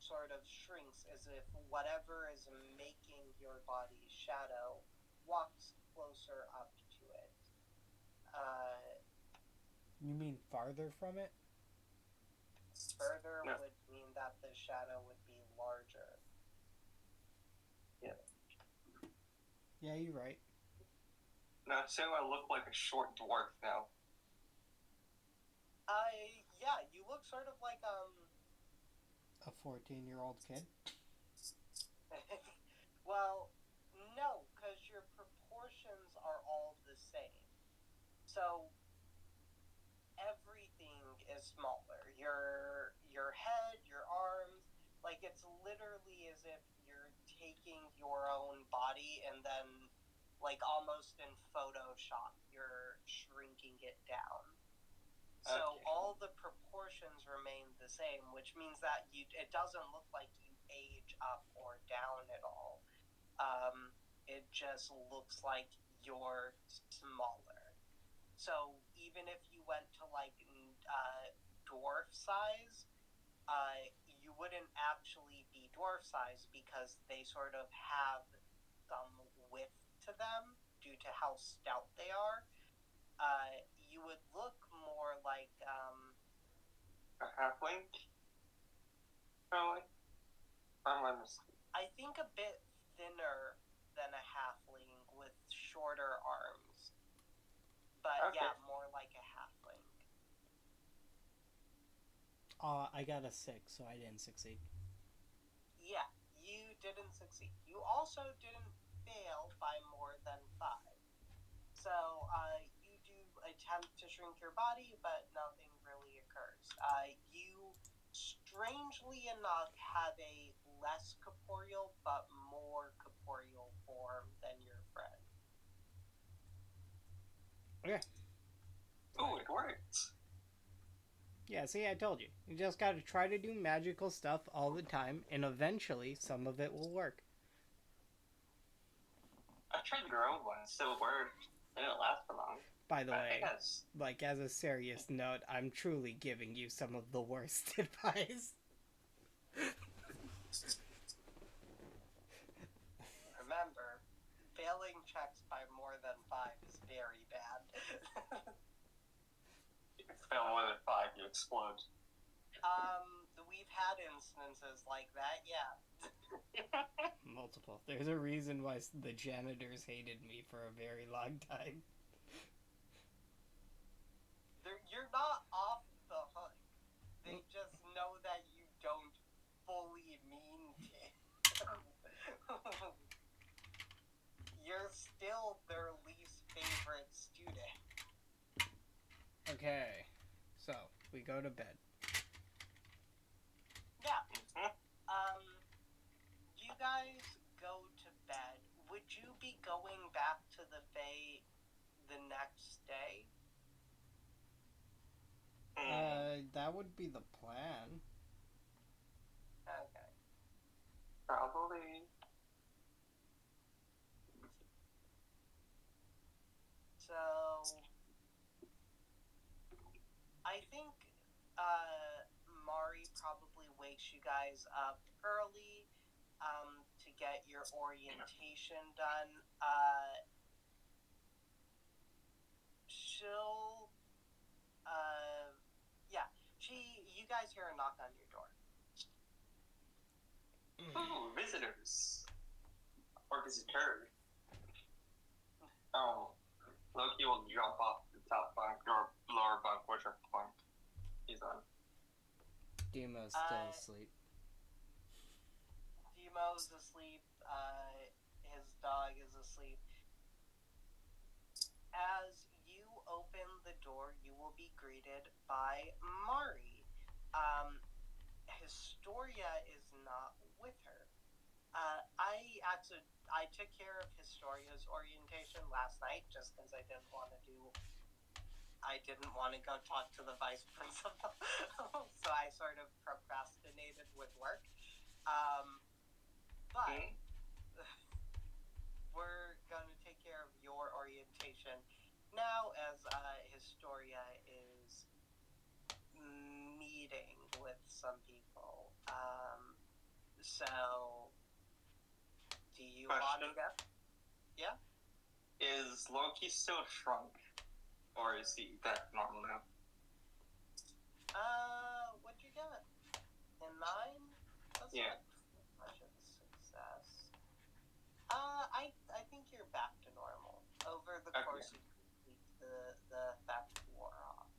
sort of shrinks as if whatever is making your body shadow walks closer up to it. Uh, You mean farther from it? Further No. would mean that the shadow would be larger. Yeah. Yeah, you're right. No, so I look like a short dwarf now. Yeah, you look sort of like A 14-year-old kid? well, no, because your proportions are all the same. So everything is smaller. Your head, your arms, like it's literally as if you're taking your own body and then like almost in Photoshop, you're shrinking it down. So Okay. all the proportions remain the same, which means that it doesn't look like you age up or down at all. It just looks like you're smaller. So even if you went to like dwarf size, you wouldn't actually be dwarf size because they sort of have some width to them due to how stout they are. You would look more like A halfling? Probably. I think a bit thinner than a halfling with shorter arms. But Okay. yeah, more like a halfling. I got a 6, so I didn't succeed. Yeah, you didn't succeed. You also didn't fail by more than 5. So you do attempt to shrink your body, but nothing really occurs. You, strangely enough, have a less corporeal but more corporeal form than your friend. Okay. Ooh, it worked. Yeah, see, I told you. You just gotta try to do magical stuff all the time, and eventually some of it will work. I tried to grow one, still worked. It didn't last for long. By the I way, guess. like, as a serious note, I'm truly giving you some of the worst advice. Remember, failing checks by more than 5 is very bad. If you fail more than 5, you explode. We've had instances like that, yeah. Multiple. There's a reason why the janitors hated me for a very long time. You're not off the hook. They just know that you don't fully mean to. You're still their least favorite student. Okay, so we go to bed. Yeah. You guys go to bed. Would you be going back to the Fae the next day? That would be the plan. Okay. Probably. So I think Mari probably wakes you guys up early to get your orientation done. She'll, yeah, you guys hear a knock on your door. Ooh, visitors. Or visitor. Oh, Loki will jump off the top bunk or lower bunk, whichever bunk he's on. Demo's still asleep. Demo's asleep. His dog is asleep. As you open the door, you will be greeted by Mari. Historia is not with her. I took care of Historia's orientation last night just because I didn't want to go talk to the vice principal, so I sort of procrastinated with work. But we're going to take care of your orientation now, as Historia is meeting with some people. So, do you want to Question. go? Yeah? Is Loki still shrunk? Or is he back normal now? What'd you get? A 9? That's Yeah. not much of a success. I think you're back to normal. Over the Okay. course of the week, the effect wore off.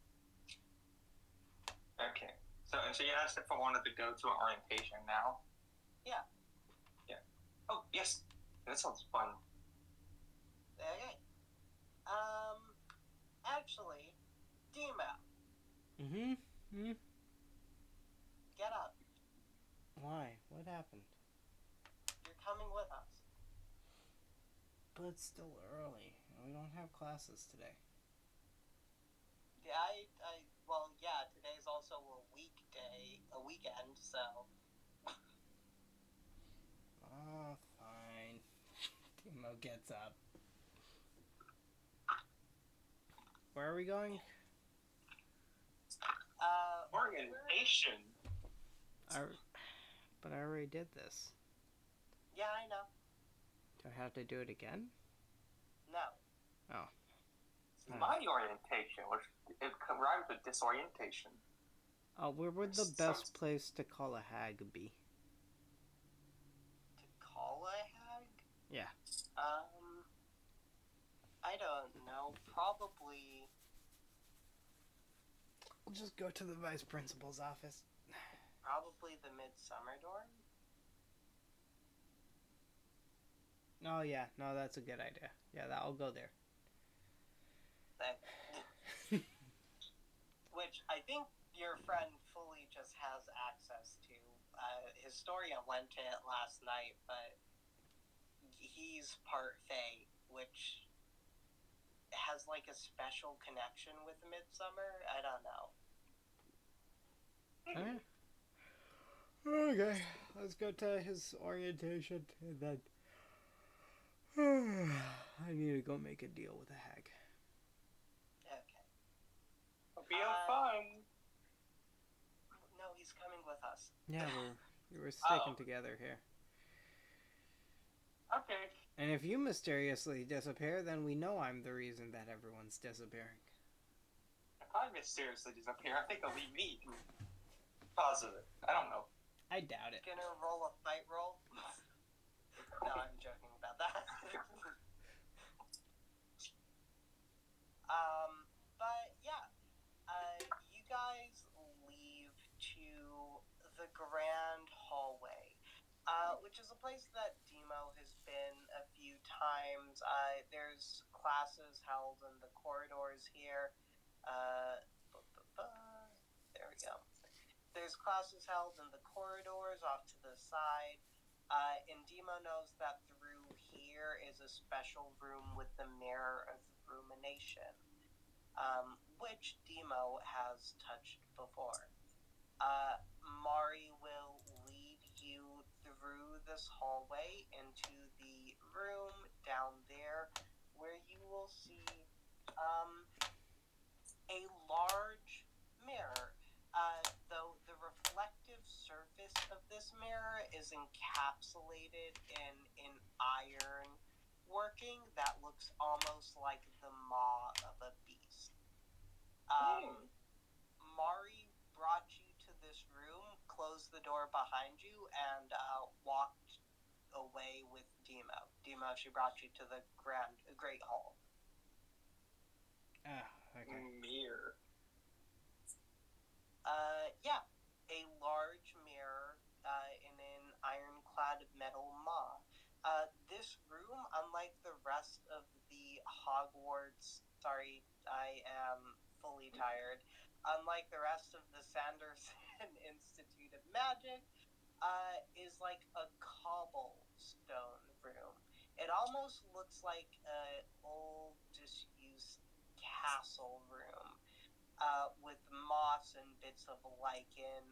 Okay. So, and she asked if I wanted to go to an orientation now? Yeah. Yeah. Oh, yes. That sounds fun. Okay. Actually, Demo, Mm-hmm. get up. Why? What happened? You're coming with us. But it's still early. We don't have classes today. Yeah, well, yeah, today's also a weekend, so. Oh, fine. Timo gets up. Where are we going? Orientation? But I already did this. Yeah, I know. Do I have to do it again? No. Oh. My orientation, which it rhymes with disorientation. Oh, where would the best place to call a hag be? To call a hag? Yeah. I don't know. Probably. We'll just go to the vice principal's office. Probably the Midsummer Dorm? Oh, yeah. No, that's a good idea. Yeah, I'll go there. Which I think your friend fully just has access to. Historia went to it last night, but he's part Fae, which has like a special connection with Midsummer. I don't know. Okay, let's go to his orientation and then I need to go make a deal with a hag. Okay. It'll be fun. No, he's coming with us. Yeah, we're sticking together here. Okay. And if you mysteriously disappear, then we know I'm the reason that everyone's disappearing. If I mysteriously disappear, I think it'll be me. Positive. I don't know. I doubt it. Gonna roll a fight roll? No, I'm joking about that. But yeah, you guys leave to the grand hallway, which is a place that Demo has been a few times. There's classes held in the corridors here. There we go. There's classes held in the corridors off to the side. And Demo knows that through here is a special room with the Mirror of Rumination, which Demo has touched before. Mari will lead you through this hallway into the room down there where you will see a large mirror. Though the reflective surface of this mirror is encapsulated in iron working that looks almost like the maw of a beast. Mari brought you to this room, closed the door behind you, and walked away with Demo. Demo, she brought you to the Great Hall. Okay. Mirror. Yeah, a large mirror in an ironclad metal maw. This room, unlike the rest of the Hogwarts, sorry, I am fully tired. Unlike the rest of the Sanderson Institute of Magic, is like a cobblestone room. It almost looks like an old, disused castle room. With moss and bits of lichen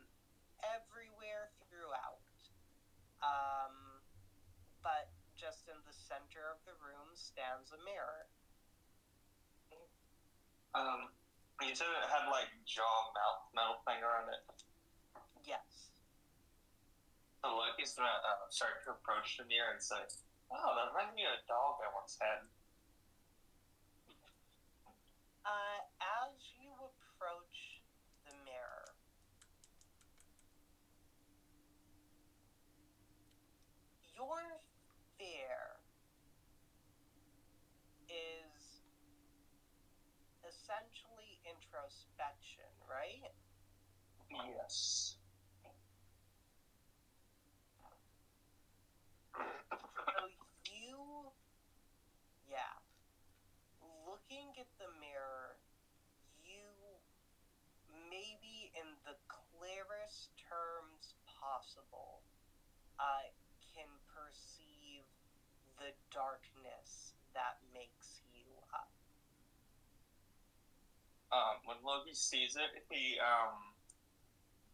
everywhere throughout. But just in the center of the room stands a mirror. You said it had like jaw, mouth, metal thing around it. Yes. So Lucky's gonna start to approach the mirror and say, "Oh, that reminds me of a dog I once had." As you approach the mirror, your fear is essentially introspection, right? Yes. So yeah, looking at the mirror, you maybe in the clearest terms possible can perceive the darkness that makes you up. When Loki sees it, he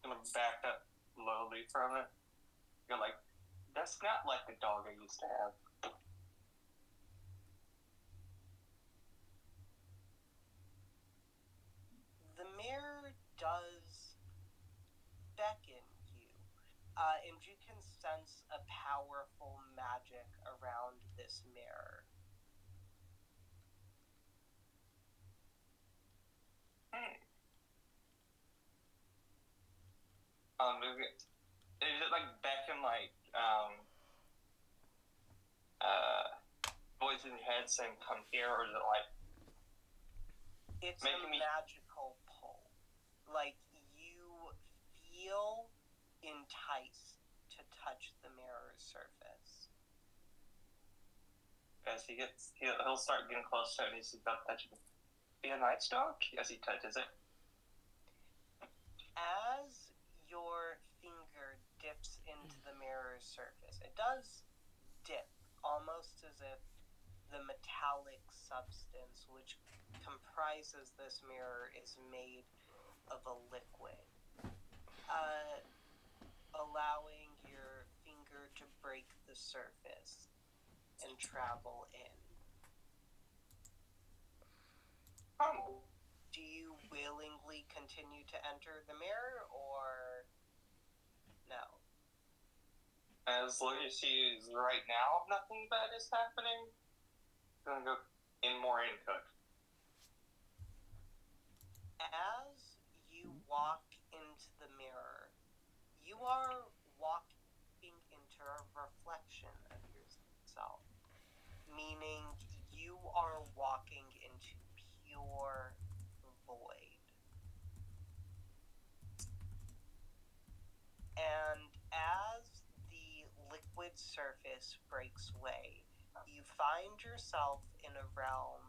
gonna back up slowly from it. You're like, "That's not like the dog I used to have." The mirror does beckon you, and you can sense a powerful magic around this mirror. Is it like beckon like voice in your head saying "come here," or is it like It's making a me? magical pull. Like you feel enticed to touch the mirror's surface. As he'll start getting close to it, and he's about to touch it. Be a nice dog as he touches it. As your finger dips into the mirror's surface, it does dip, almost as if the metallic substance which comprises this mirror is made of a liquid, allowing your finger to break the surface and travel in. Do you willingly continue to enter the mirror, or no? As long as he is right now, nothing bad is happening. I'm gonna go in more into it. As you walk into the mirror, you are walking into a reflection of yourself, meaning you are walking into pure void. And as the liquid surface breaks away, you find yourself in a realm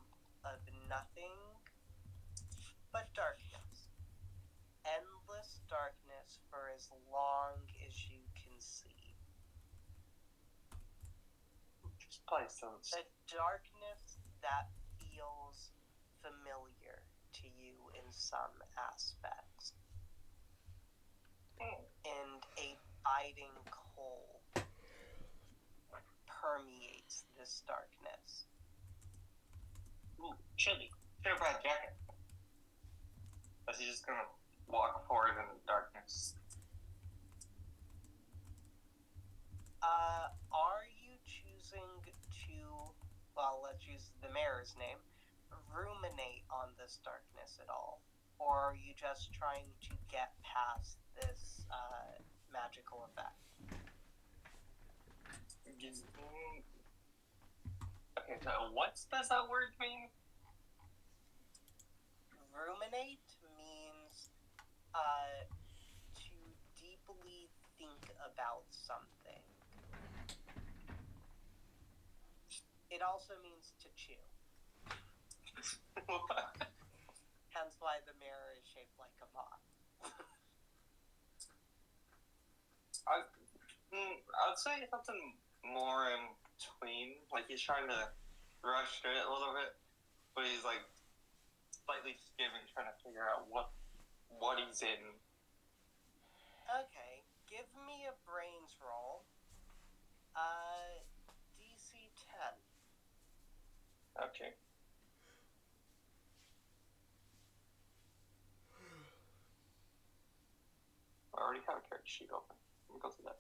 of nothing but darkness. Endless darkness for as long as you can see. This place sounds. A darkness that feels familiar to you in some aspects. And a biting cold permeates this darkness. Ooh, chilly. Should have brought a jacket. As he's just gonna walk forward in the darkness. Are you choosing to, well, let's use the mayor's name, ruminate on this darkness at all? Or are you just trying to get past this magical effect? Okay, so what does that word mean? Ruminate means to deeply think about something. It also means to chew. Hence why the mirror is shaped like a moth. I'd say something more in between. Like he's trying to rush through it a little bit, but he's like slightly skimming, trying to figure out what he's in. Okay, give me a brains roll. DC 10. Okay. I already have a character sheet open. Let me go through that.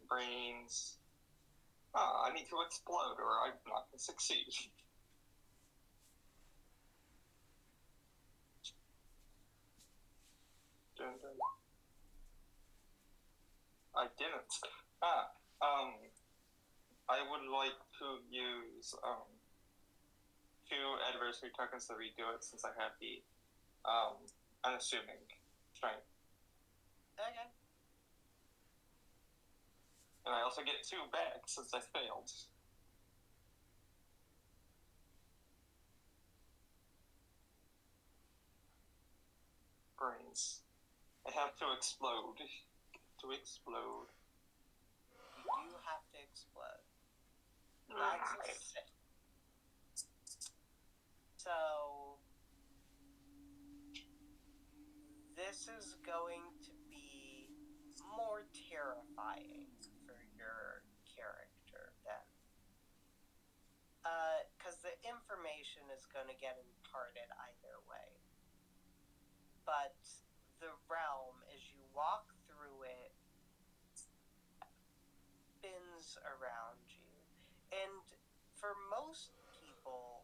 Brains. I need to explode or I'm not going to succeed. Dun, dun. I didn't. I would like to use 2 adversary tokens to redo it since I have the unassuming strength. Okay. And I also get 2 back since I failed. Brains. I have to explode. To explode. You do have to explode. That's a 6. So this is going to be more terrifying for your character then. Because the information is going to get imparted either way. But the realm, as you walk through it, spins around you. And for most people,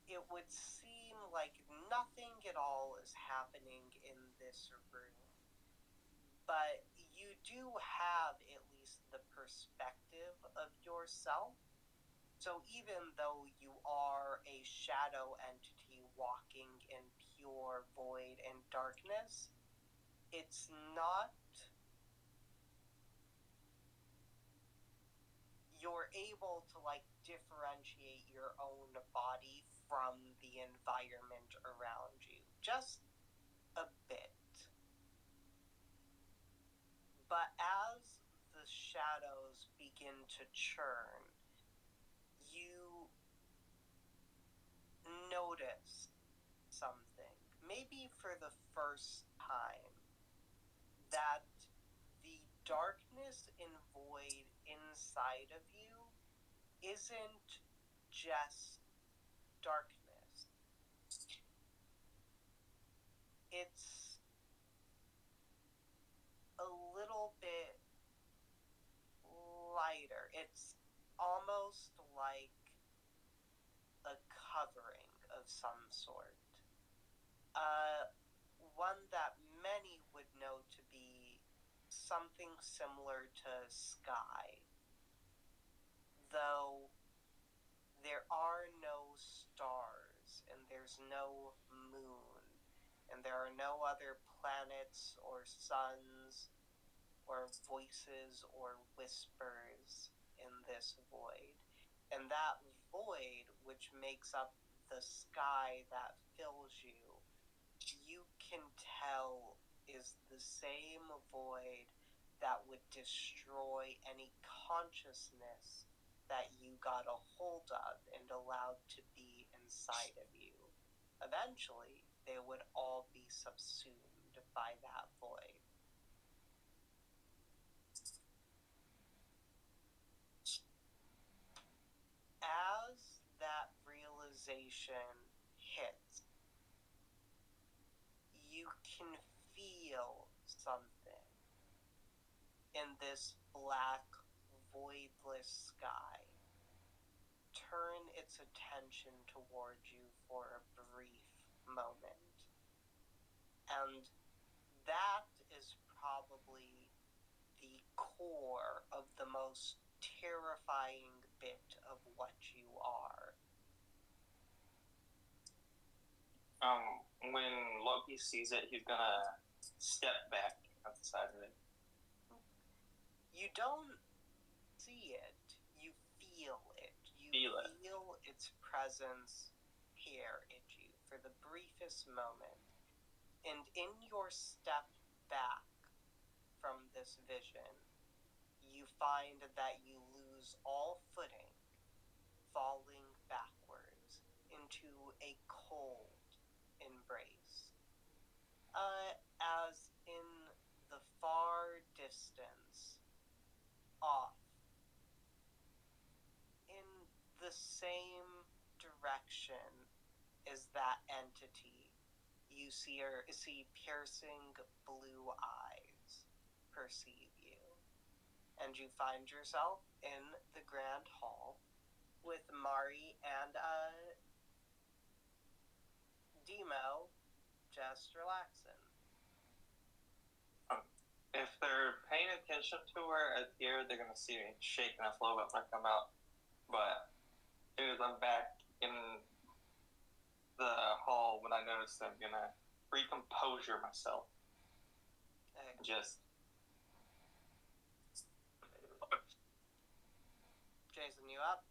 it would seem like nothing at all is happening in this room. But you do have at least the perspective of yourself. So even though you are a shadow entity walking in pure void and darkness, it's not... You're able to, differentiate your own body from the environment around you. Just a bit. But as the shadows begin to churn, you notice something, maybe for the first time, that the darkness and void inside of you isn't just darkness. It's a little bit lighter. It's almost like a covering of some sort. One that many would know to be something similar to sky. Though there are no stars, and there's no moon, and there are no other planets or suns or voices or whispers in this void. And that void, which makes up the sky that fills you, you can tell is the same void that would destroy any consciousness that you got a hold of and allowed to be inside of you. Eventually, they would all be subsumed by that void. As that realization hits, you can feel something in this black, voidless sky turn its attention towards you for a brief moment. And that is probably the core of the most terrifying bit of what you are. When Loki sees it, he's gonna step back outside of it. You don't see it, you feel it. You feel its presence here at you for the briefest moment. And in your step back from this vision, you find that you lose all footing, falling backwards into a cold embrace. As in the far distance, off, in the same direction as that entity, you see piercing blue eyes perceive you. and you find yourself in the Grand Hall with Mari and Demo just relaxing. If they're paying attention to her at here, they're gonna see me shaking a little bit when I come out. But as soon as I'm back in the hall, when I notice, I'm gonna recomposure myself. Just Jason, you up?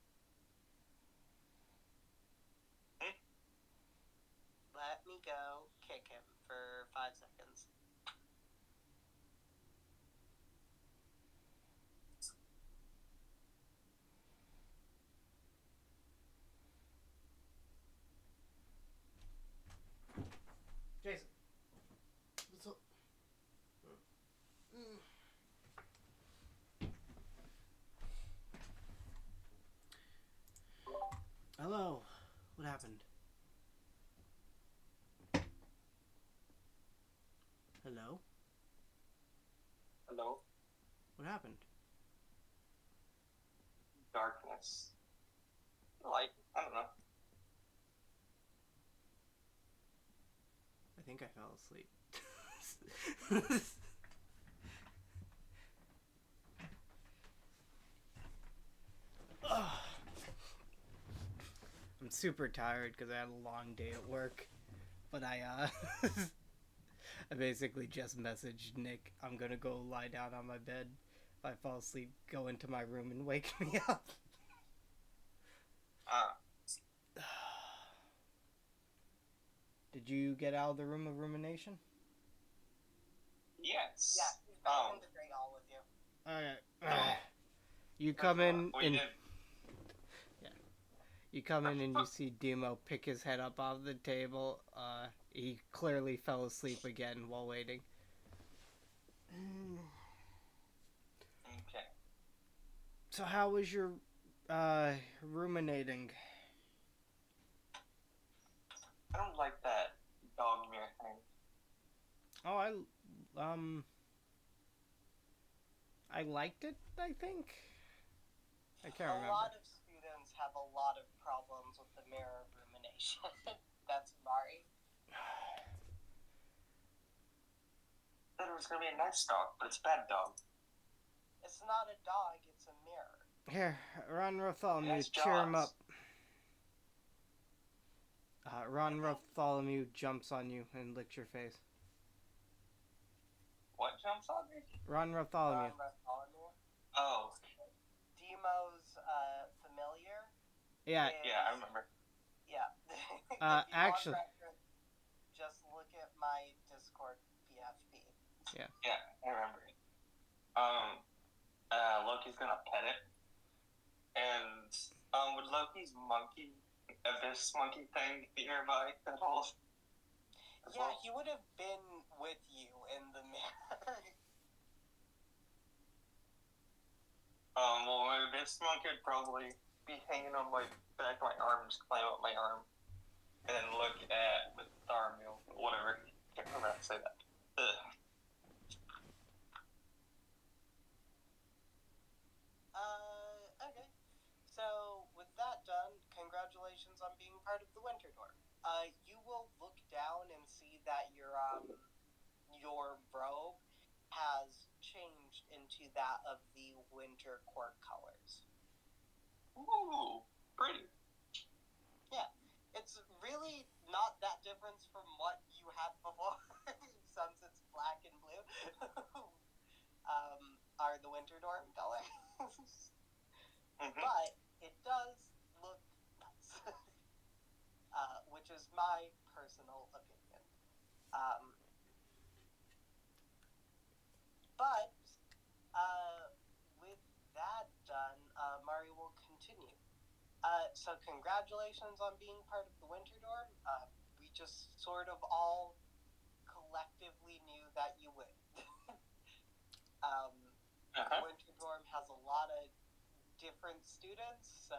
Let me go kick him for 5 seconds. Jason. What's up? Hello. What happened? Hello? hello, What happened? darkness. Like, I don't know. I think I fell asleep. I'm super tired because I had a long day at work. But I basically just messaged Nick, I'm gonna go lie down on my bed. If I fall asleep, go into my room and wake me up. Did you get out of the room of rumination? Yes. Yeah, he's back in the Great Hall with you. Alright. You come in We and did. you come in and you see Demo pick his head up off the table. He clearly fell asleep again while waiting. Okay. So how was your ruminating? I don't like that dog mirror thing. Oh, I liked it, I think. I can't remember. A lot of students have a lot of problems with the mirror rumination. That's Mari. Thought it was gonna be a nice dog, but it's a bad dog. It's not a dog, it's a mirror. Here, Ron Bartholomew, Nice cheer him up. jaws. Ron Bartholomew jumps on you and licks your face. What jumps on me? Ron Bartholomew. Bartholomew. Oh, Demo's familiar. Yeah, yeah, I remember. Yeah. If you actually- want reference, just look at my Discord PFP. Yeah, I remember it. Loki's gonna pet it. And, would Loki's monkey, abyss monkey thing be nearby at all? Yeah, he would have been with you in the mirror. Well, my abyss monkey would probably be hanging on my back of my arm, just climb up my arm, and then look at the Tharmil, whatever. Can't remember how to say that. Ugh. Okay. So, with that done, congratulations on being part of the Winter Dorm. You will look down and see that your robe has changed into that of the Winter Court colors. Ooh, pretty. It's really not that different from what you had before, since it's black and blue. Are the Winter Dorm colors. Mm-hmm. But it does look nice, which is my personal opinion. But with that done, Mari will continue. So congratulations on being part of the Winter Dorm. We just sort of all collectively knew that you would. Winter Dorm has a lot of different students, so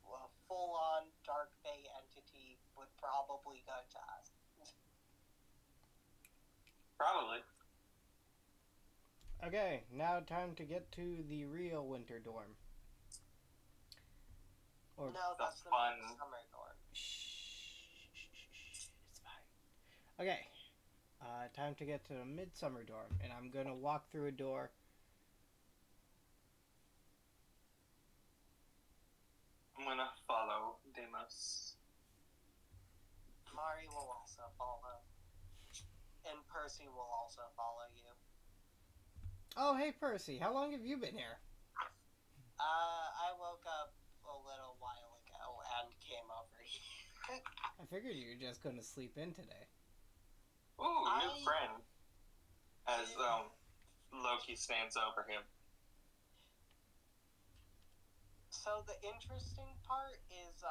a full-on Dark Bay entity would probably go to us. Probably. Okay, now time to get to the real winter dorm. Or No, that's the fun. summer dorm. shh, it's fine. Okay, time to get to the midsummer dorm, and I'm gonna walk through a door. I'm gonna follow Deimos. Mari will also follow. And Percy will also follow you. Oh, hey Percy, how long have you been here? I woke up a little while ago and came over here. I figured you were just gonna sleep in today. Ooh, new friend. As Loki stands over him. So the interesting part is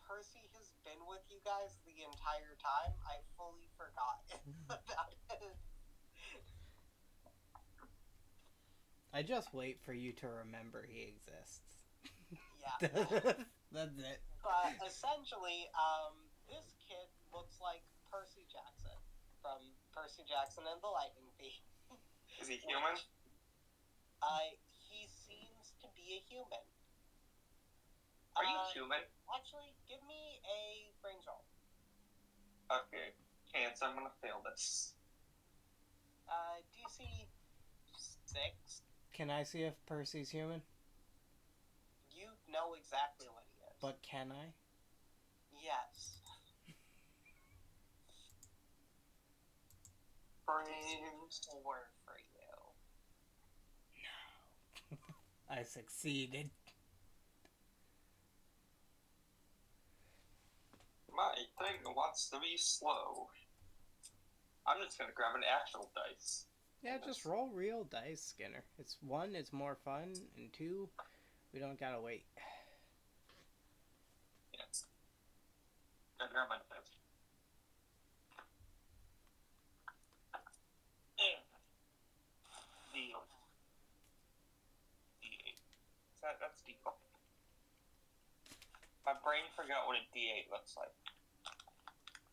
Percy has been with you guys the entire time. I fully forgot about it. I just wait for you to remember he exists. Yeah. That's it. But essentially, this kid looks like Percy Jackson from Percy Jackson and the Lightning Thief. Is he human? He seems to be a human. Are you human? Actually, give me a brains roll. Okay. Chance, I'm gonna fail this. DC 6. Can I see if Percy's human? You know exactly what he is. But can I? Yes. Brains. 4 for you. No. I succeeded. My thing wants to be slow. I'm just gonna grab an actual dice. Yeah, just roll real dice, Skinner. It's 1, it's more fun, and 2, we don't gotta wait. Yes. Gotta grab my dice. Deal. D8. That's D4. My brain forgot what a D8 looks like.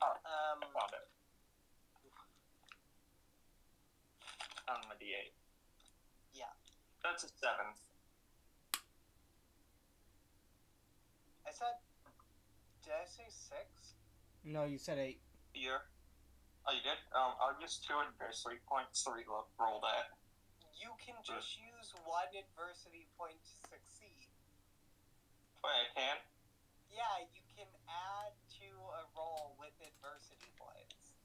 Oh, I found it. Found my D8. Yeah. That's a 7. I said, did I say 6? No, you said 8. Here. Oh, you did? I'll use 2 adversity points to roll that. You can just use 1 adversity point to succeed. Wait, I can? Yeah, you can add to a roll with adversity points.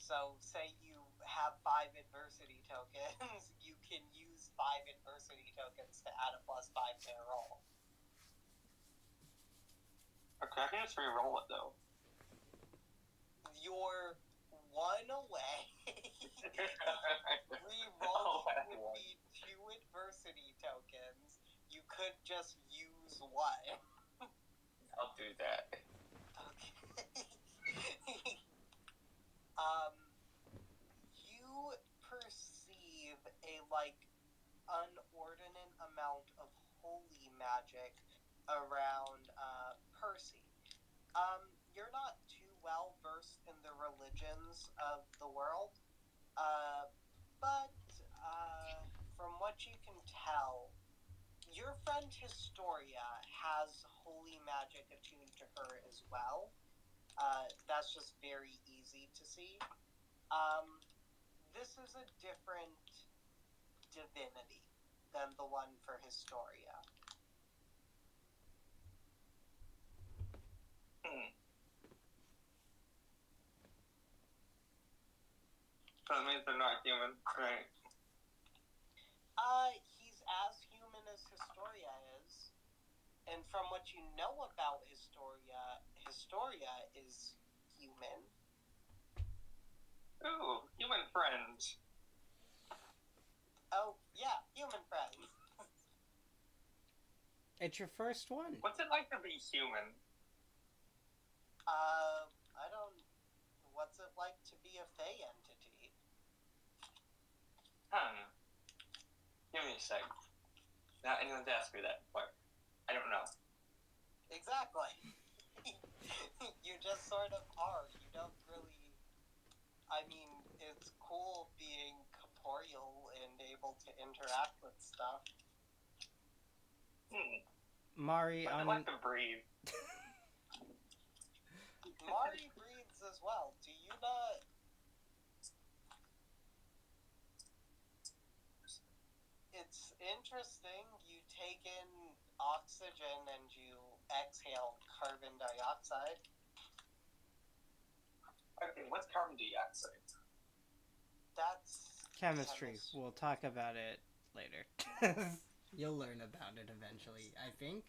So, say you have 5 adversity tokens, you can use 5 adversity tokens to add a +5 to a roll. Okay, I can just re-roll it though. You're 1 away. Re-rolling would be 2 adversity tokens. You could just use 1. I'll do that. Okay. You perceive a unordinate amount of holy magic around Percy. You're not too well versed in the religions of the world, but from what you can tell, your friend Historia has holy magic attuned to her as well. That's just very easy to see. This is a different divinity than the one for Historia. So that means they're not human, right? He's as human as Historia is. And from what you know about Historia, Historia is human. Ooh, human friend. Oh, yeah, human friend. It's your first one. What's it like to be human? I don't... What's it like to be a Fey entity? Give me a sec. Not anyone's asked me that before. I don't know. Exactly. You just sort of are. You don't really... I mean, it's cool being corporeal and able to interact with stuff. Mari, I'd like to breathe. Mari breathes as well. Do you not? It's interesting. You take in oxygen and you exhale carbon dioxide. Okay, what's carbon dioxide? That's chemistry. We'll talk about it later. You'll learn about it eventually, I think.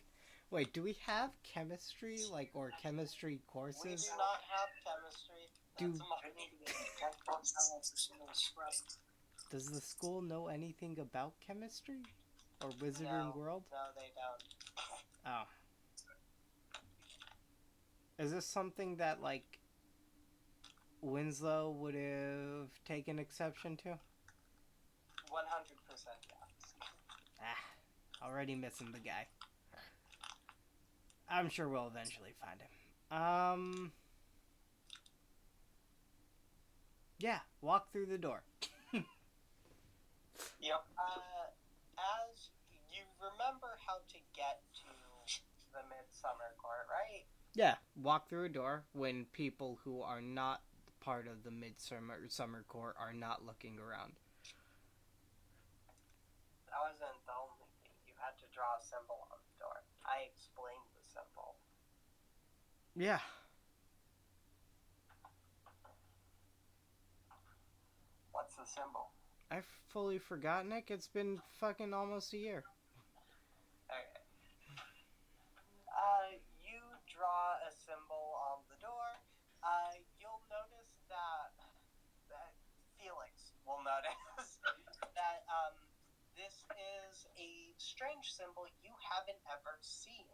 Wait, do we have chemistry, or chemistry We courses? do not have chemistry. Do- That's Does the school know anything about chemistry? Or Wizarding No. World? No, they don't. Oh. Is this something that, Winslow would have taken exception to? 100% yes. Already missing the guy. I'm sure we'll eventually find him. Yeah, walk through the door. Yep. As you remember how to get to the Midsummer Court, right? Yeah, walk through a door when people who are not part of the Midsummer Court are not looking around. That wasn't the only thing. You had to draw a symbol on the door. I explained the symbol. Yeah. What's the symbol? I've fully forgotten it. It's been fucking almost a year. Okay. You draw a symbol on the door. You'll notice that Felix will notice that this is a strange symbol you haven't ever seen.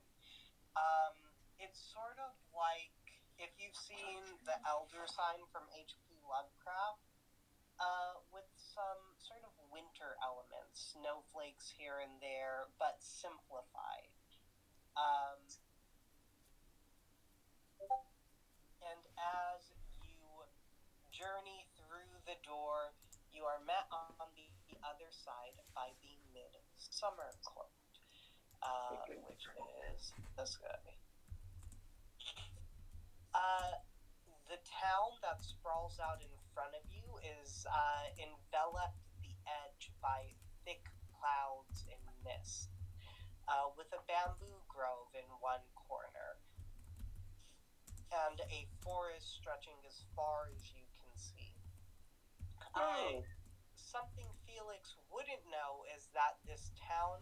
It's sort of like if you've seen the Elder Sign from H.P. Lovecraft, with some sort of winter elements, snowflakes here and there, but simplified. And as you journey through the door, you are met on the other side by the Midsummer Court, which is this guy. The town that sprawls out in front of you is enveloped the edge by thick clouds and mist, with a bamboo grove in one corner, and a forest stretching as far as you can see. Something Felix wouldn't know is that this town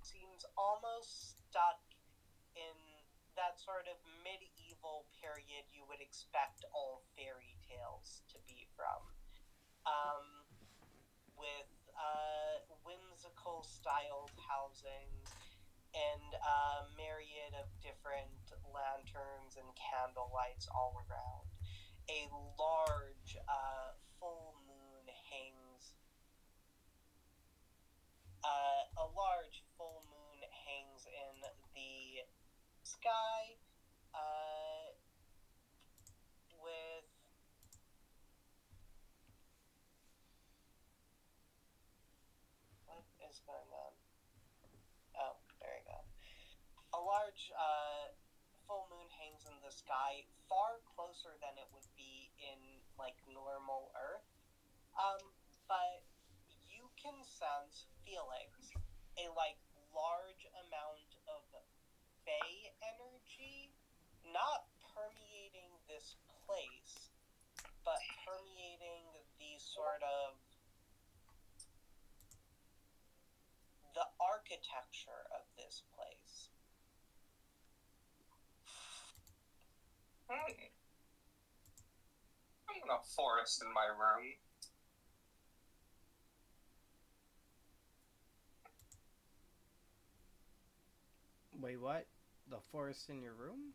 seems almost stuck in that sort of medieval period you would expect all fairy tales to be from. With whimsical styled housings and a myriad of different lanterns and candle lights all around. A large full moon hangs. A large full moon hangs in the sky, with what is going on? Oh, there you go. A large full moon hangs in the sky, far closer than it would be in normal Earth. But you can sense, Felix, a large amount of Fey energy, not permeating this place, but permeating the sort of the architecture of this place. I'm in a forest in my room. Wait, what? The forest in your room?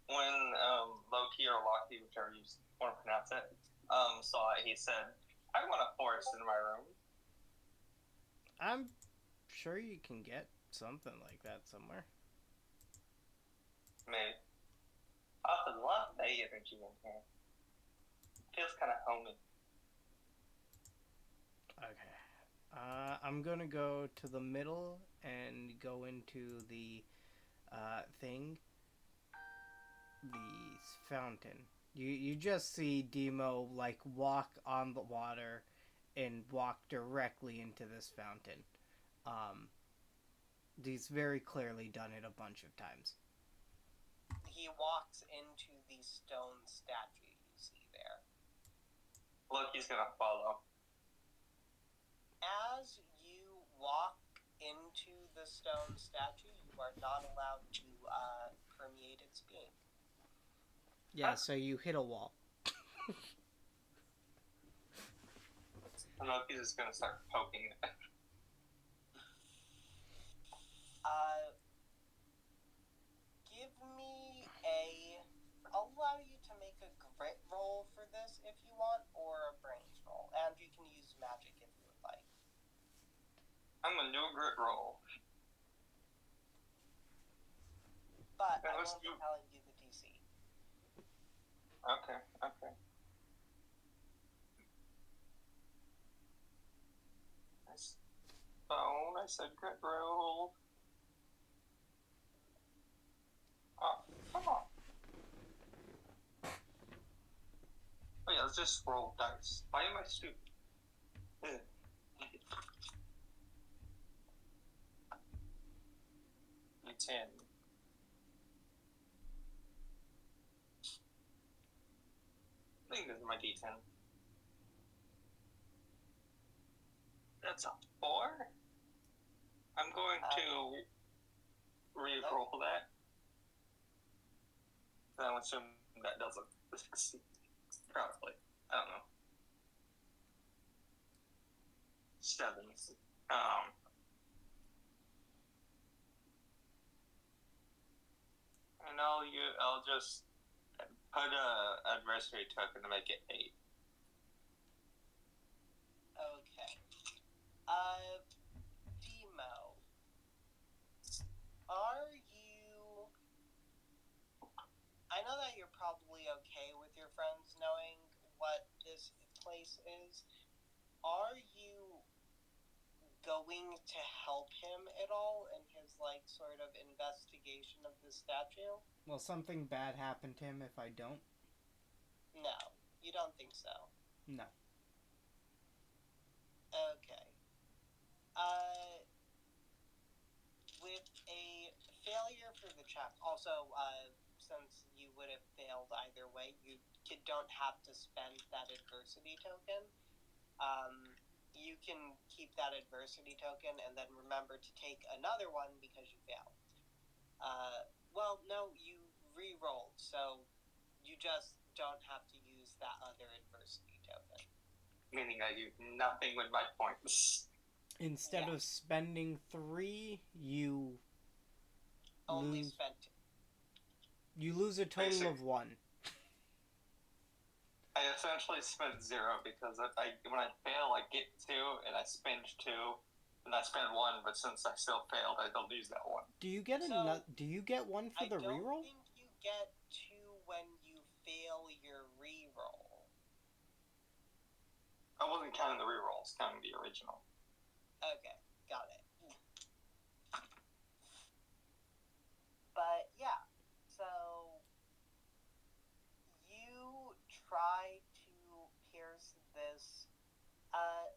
When Loki or Loki, whichever you want to pronounce it, saw it, he said, I want a forest in my room. I'm sure you can get something like that somewhere. Maybe. I also love Fey energy in here. Feels kind of homey. Okay. I'm gonna go to the middle and go into the thing, the fountain. You just see Demo like walk on the water and walk directly into this fountain. Um, he's very clearly done it a bunch of times. He walks into the stone statue you see there. Loki's gonna follow. As you walk into the stone statue, you are not allowed to permeate its being. Yeah, so you hit a wall. And Loki's just gonna start poking it. Give me a. I'll allow you to make a grit roll for this if you want, or a brains roll, and you can use magic if you would like. I'm gonna do a grit roll. But Yeah, I let's won't be do- telling you the DC. Okay. Nice. Phone, I said grit roll. Oh, come on. Oh yeah, let's just roll dice. Why am I stupid? D10. I think this is my D10. That's a 4. I'm going to re-roll that. Then I'm assuming that doesn't succeed. Probably. I don't know. 7s. And I'll just put a adversary token to make it 8. Okay. Demo. Are you... I know that you're probably okay with your friends knowing what this place is. Are you going to help him at all in his, like, sort of investigation of the statue? Will something bad happen to him if I don't? No, you don't think so. No. Okay. With a failure for the check, also, since you would have failed either way, you don't have to spend that adversity token. You can keep that adversity token and then remember to take another one because you failed. Well, no, you re-rolled, so you just don't have to use that other adversity token. Meaning I do nothing with my points. Instead of spending 3, you Only lose. spent 2. You lose a total of 1. I essentially spent 0 because when I fail, I get 2, and I spend 2, and I spend 1. But since I still failed, I don't lose that 1. Do you get Do you get 1 for the reroll? I don't think you get 2 when you fail your reroll. I wasn't counting the rerolls, counting the original. Okay, got it. But yeah, so you try to pierce this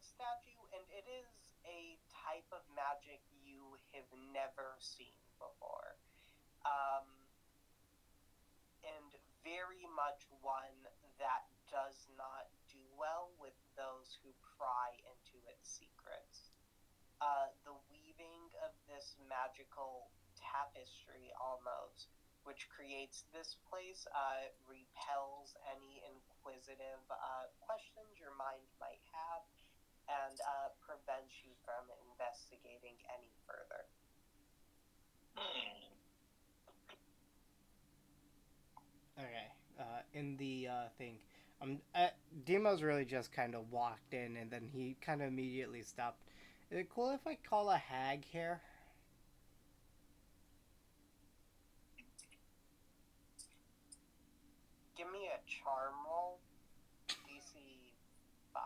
statue, and it is a type of magic you have never seen before. And very much one that does not do well with those who pry into its secrets. The weaving of this magical tapestry almost, which creates this place, repels any inquisitive questions your mind might have and prevents you from investigating any further. Okay, in the thing, Demo's really just kind of walked in, and then he kind of immediately stopped. Is it cool if I call a hag here? Give me a charm roll, DC 5.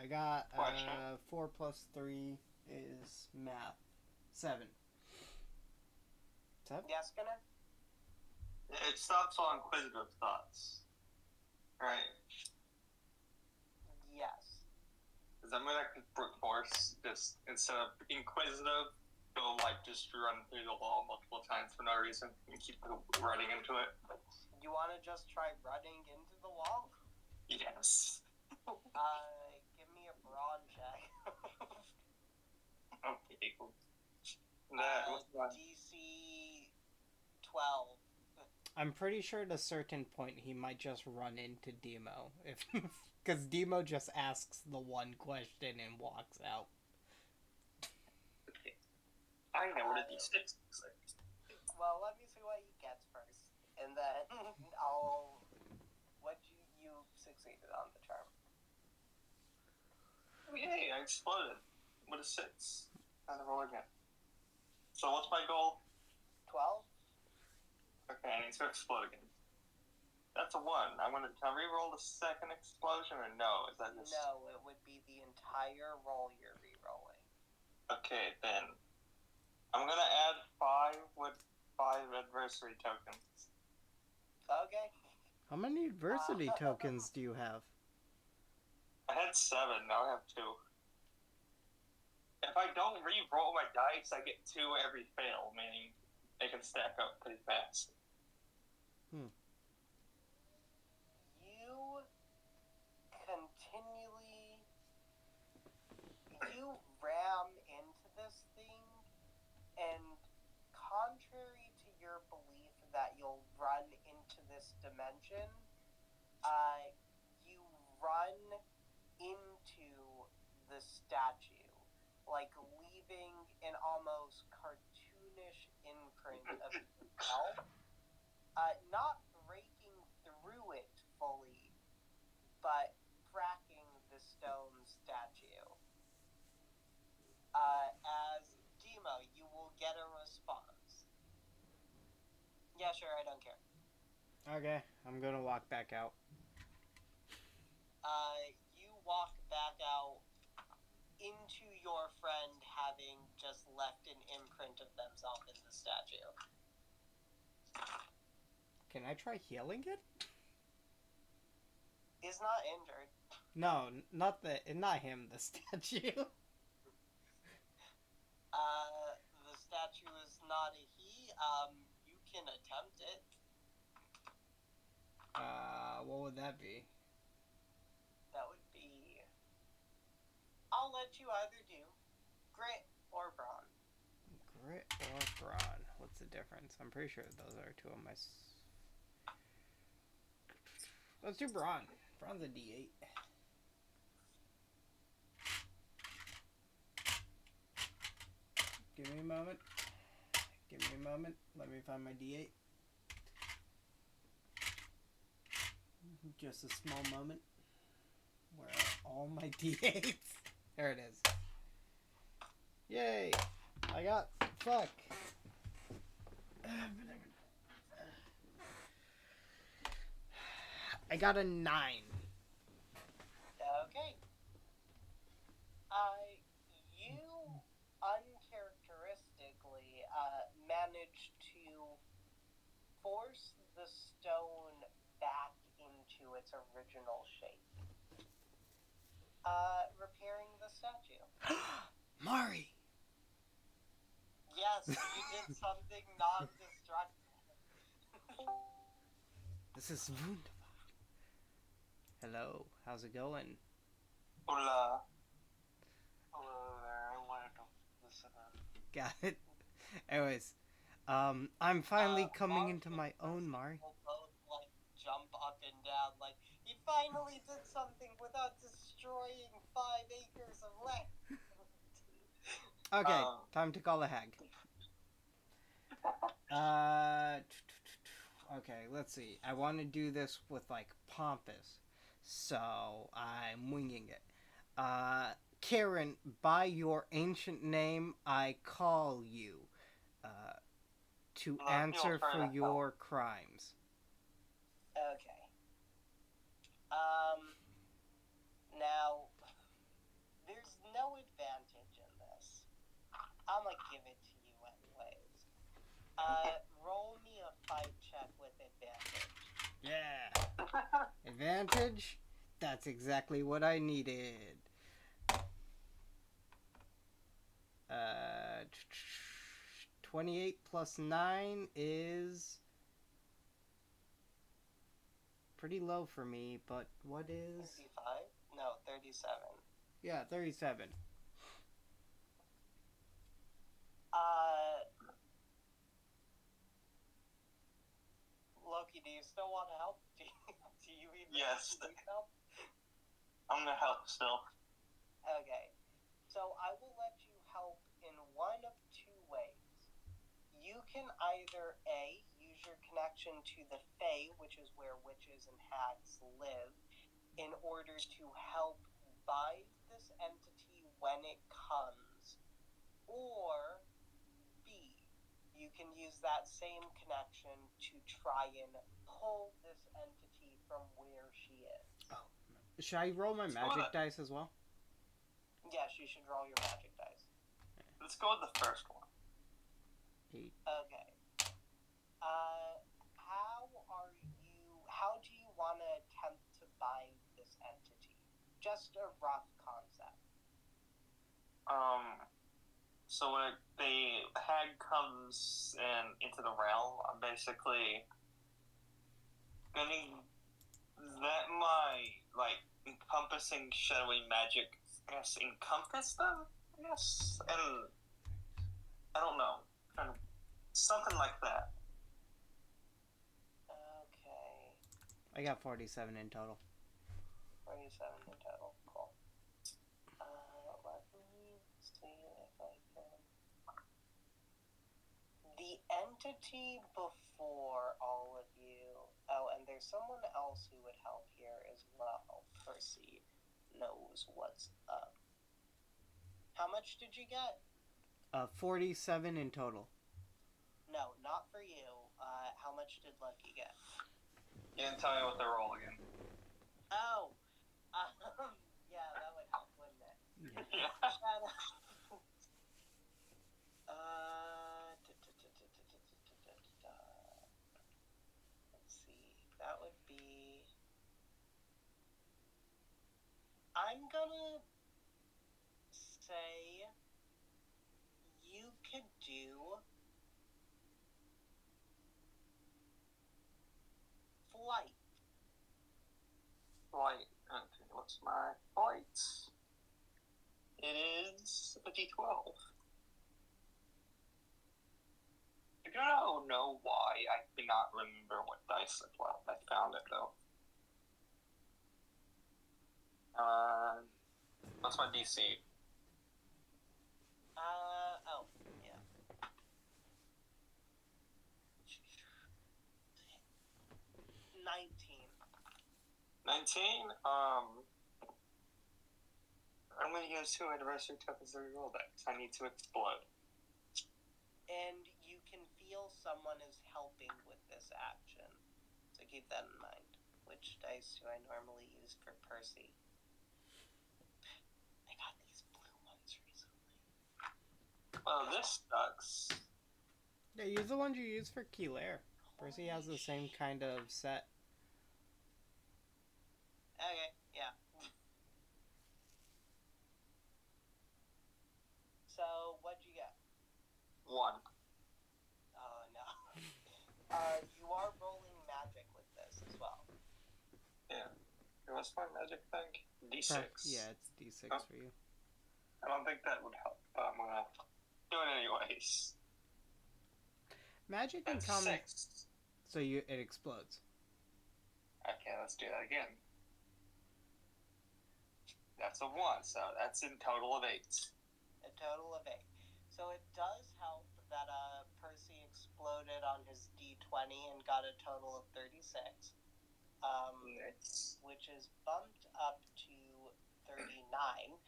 I got Question. 4 plus 3 is math. 7. 7? Yes, Gunnar? It stops on inquisitive thoughts. Right. Yes. Because I'm gonna brute force, just instead of inquisitive, go like just run through the wall multiple times for no reason and keep running into it. You want to just try running into the wall? Yes. Give me a brawn check. Okay, cool. That was fun. DC 12. I'm pretty sure at a certain point he might just run into Demo. Because Demo just asks the one question and walks out. Okay. I know what a D6 looks like. Well, let me see what he gets first. And then I'll... You succeeded on the charm. Oh, yay, I exploded. With a 6. Kind of roll again. So what's my goal? 12? Okay, I need to explode again. That's a 1. I'm gonna re-roll the second explosion, or no? Is that just... No, it would be the entire roll you're re-rolling. Okay, then. I'm gonna add 5 with 5 adversary tokens. Okay. How many adversity tokens do you have? I had 7, now I have 2. If I don't re-roll my dice, I get 2 every fail, meaning they can stack up pretty fast. You continually... You ram into this thing, and contrary to your belief that you'll run into this dimension, you run into the statue, like leaving an almost cartoonish imprint of yourself, not breaking through it fully, but cracking the stone statue. As Demo, you will get a response. Yeah, sure, I don't care. Okay, I'm gonna walk back out. You walk back out into your friend having just left an imprint of themselves in the statue. Can I try healing it? He's not injured. No, not him, the statue. The statue is not a he. You can attempt it. What would that be? That would be... I'll let you either do grit or brawn. Grit or brawn? What's the difference? I'm pretty sure those are 2 of my... Let's do brawn. Brawn's a D8. Give me a moment. Let me find my D8. Just a small moment. Where are all my D8s? There it is. Yay! I got... Fuck! I got a 9. Okay. You uncharacteristically managed to force the stone back into its original shape. Repairing the statue. Mari! Yes, you did something non-destructive. This is wunderbar. Hello, how's it going? Hola. Hello there, I wanted to listen up. Got it. Anyways, I'm finally coming Mari into my own, Mari. Will both, like, jump up and down, like, he finally did something without destroying 5 acres of land. Okay, time to call a hag. Okay, let's see. I want to do this with, like, pompous. So, I'm winging it. Karen, by your ancient name, I call you, to answer for your crimes. Okay. Now, I'm gonna give it to you anyways. Roll me a fight check with advantage. Yeah. Advantage? That's exactly what I needed. 28 plus 9 is pretty low for me, but what is... 35? No, 37. Yeah, 37. Loki, do you still want to help? Do you even Yes. need help? I'm gonna help still. Okay. So I will let you help in one of two ways. You can either A, use your connection to the Fae, which is where witches and hags live, in order to help bind this entity when it comes, or B, you can use that same connection to try and pull this entity from where she is. Oh. Should I roll my magic dice as well? Yes, you should roll your magic dice. Let's go with the first one. 8. Okay. How do you want to attempt to bind this entity? Just a rough concept. So when the hag comes into the realm, I'm basically gonna let my encompassing shadowy magic, I guess, encompass them. I guess, and I don't know, something like that. Okay. I got 47 in total. 47 in total. Cool. Let me see if I can. The entity before all of you. Oh, and there's someone else who would help here as well. Percy knows what's up. How much did you get? 47 in total. No, not for you. How much did Lucky get? You didn't tell me what the roll again. Oh, yeah, that would help, wouldn't it? Yeah. Let's see. That would be. I'm gonna say you could do flight. Flight. Okay, what's my flight? It is a D12. I don't know why. I cannot remember what dice I found it though. What's my DC? Oh, yeah. 19. 19? I'm gonna use 2 anniversary tokens to reroll that because I need to explode. And you can feel someone is helping with this action. So keep that in mind. Which dice do I normally use for Percy? I got these blue ones recently. Well, this sucks. Yeah, use the ones you use for Keelair. Percy has the same kind of set. Okay, yeah. So, what'd you get? 1. Oh, no. You are rolling magic with this as well. Yeah. What's my magic thing? D6. Yeah, it's D6 for you. I don't think that would help, but I'm gonna do it anyways. Magic and That's common... 6. So it explodes. Okay, let's do that again. That's a 1, so that's in total of 8. A total of 8. So it does help that Percy exploded on his D20 and got a total of 36. Nice. Which is bumped up to 39.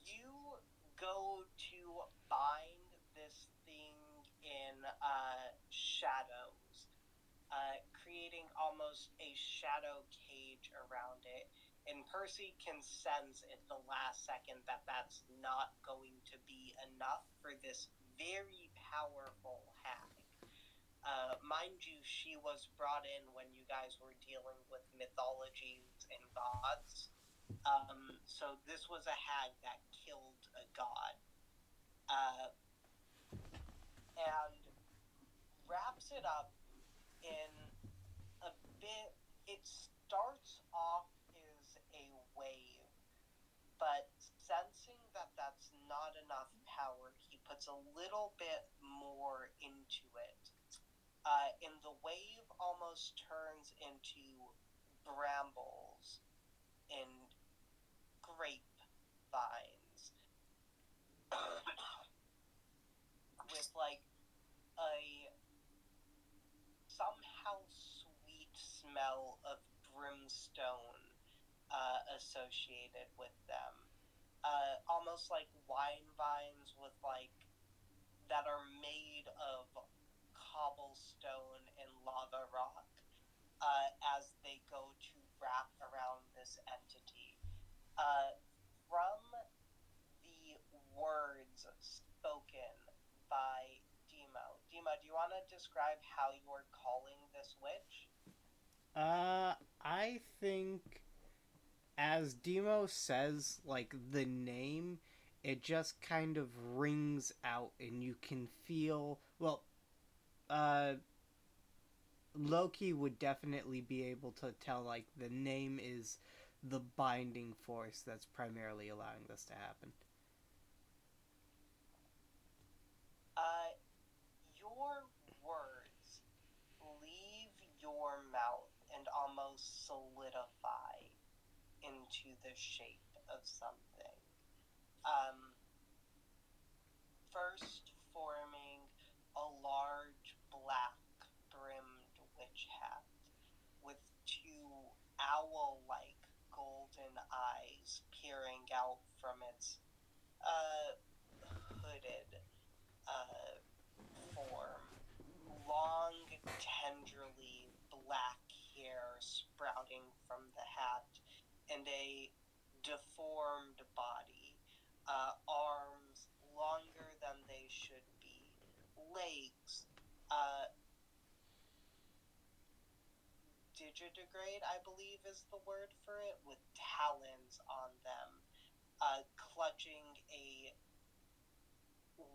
You go to bind this thing in shadows, creating almost a shadow cage around it, And Percy can sense at the last second that that's not going to be enough for this very powerful hag. Mind you, she was brought in when you guys were dealing with mythologies and gods. So this was a hag that killed a god. And wraps it up in a bit. It starts off as a wave, but sensing that that's not enough power, he puts a little bit more into it. And the wave almost turns into brambles and grapevines with like a somehow sweet smell of brimstone associated with them. Almost like wine vines with like that are made of cobblestone and lava rock as they go to wrap around this entity. From the words spoken by Demo. Demo, do you want to describe how you're calling this witch? I think as Demo says, like, the name, it just kind of rings out and you can feel, well, uh, Loki would definitely be able to tell, like, the name is the binding force that's primarily allowing this to happen. Your words leave your mouth and almost solidify into the shape of something. First forming a large black brimmed witch hat with two owl-like golden eyes peering out from its hooded form. Long, tenderly black hair sprouting from the hat, and a deformed body. Arms longer than they should be. Legs digitigrade, I believe is the word for it, with talons on them, clutching a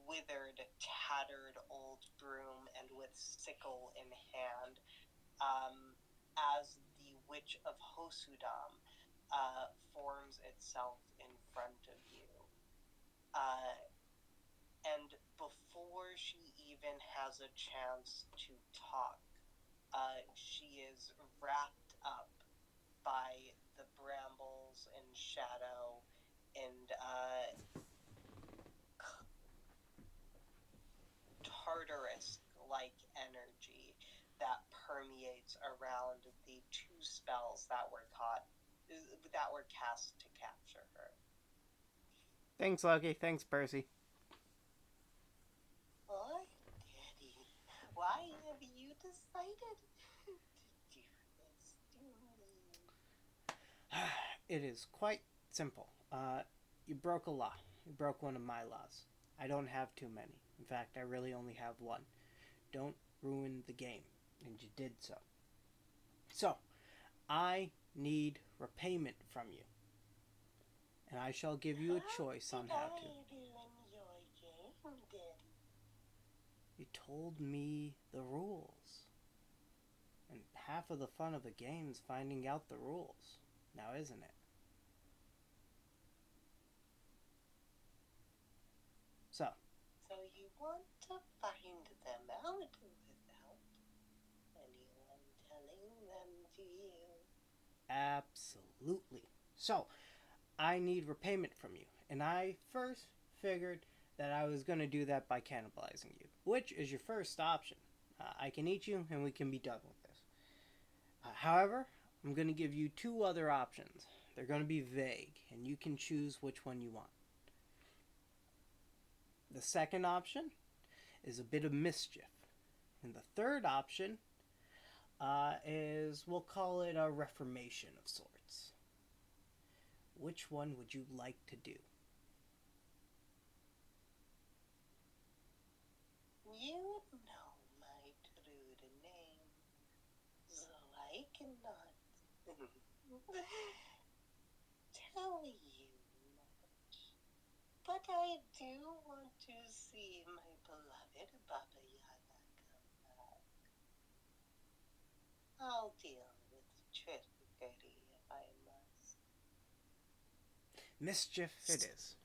withered, tattered old broom and with sickle in hand, as the Witch of Hosudam forms itself in front of you. And before she even has a chance to talk, she is wrapped up by the brambles and shadow and Tartarus-like energy that permeates around the two spells that were cast to capture her. Thanks, Loki. Thanks, Percy. What, Daddy? Why have you decided to do this to me? It is quite simple. You broke a law. You broke one of my laws. I don't have too many. In fact, I really only have one. Don't ruin the game. And you did so. So, I need repayment from you. And I shall give you a choice on how to. You told me the rules. And half of the fun of the game is finding out the rules. Now, isn't it? So you want to find them out without anyone telling them to you? Absolutely. So, I need repayment from you. And I first figured that I was going to do that by cannibalizing you, which is your first option. I can eat you and we can be done with this. However, I'm going to give you two other options. They're going to be vague, and you can choose which one you want. The second option is a bit of mischief. And the third option is, we'll call it a reformation of sorts. Which one would you like to do? You know my true name, so I cannot tell you much. But I do want to see my beloved Baba Yaga come back. I'll deal with trickery if I must. Mischief it is.